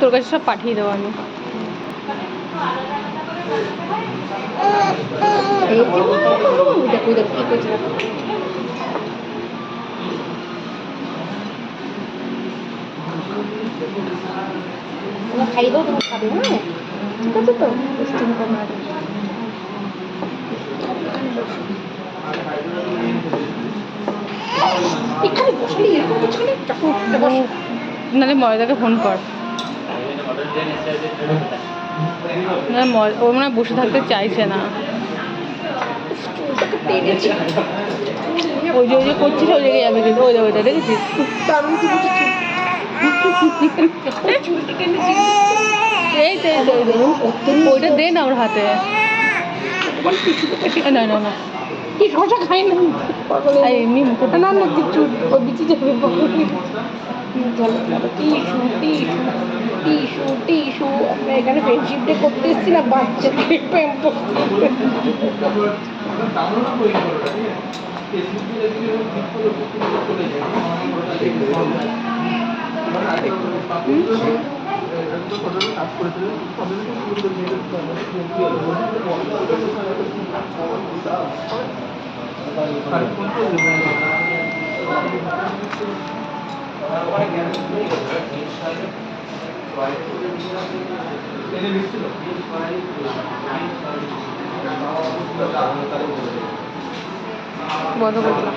তোর কাছে সব পাঠিয়ে দেবো আমি। খাই দাও, তোমার খাবে। হ্যাঁ ঠিক আছে তো, দুষ্টুমি করো না। এখানে বসলি এরকম বসলি, নাহলে ময়দাকে ফোন কর। না ও মানে বসে থাকতে চাইছে না। ওই যে করছিস ওই জায়গায় যাবে কিন্তু, ওই ওইটা দেখেছিস দারুণ কি বুঝেছি। এই তো ওইটা দে না ওর হাতে। না না না কি শশা খাই না এমনি মুখে না না কিছু ও বিচি যাবে। টিস্যু টিস্যু টিস্যু টিস্যু, আমরা এখানে ফ্রেন্ডশিপ ডে করতে এসেছি না বাচ্চাকে প্রেম করতে। বন্ধ করলাম।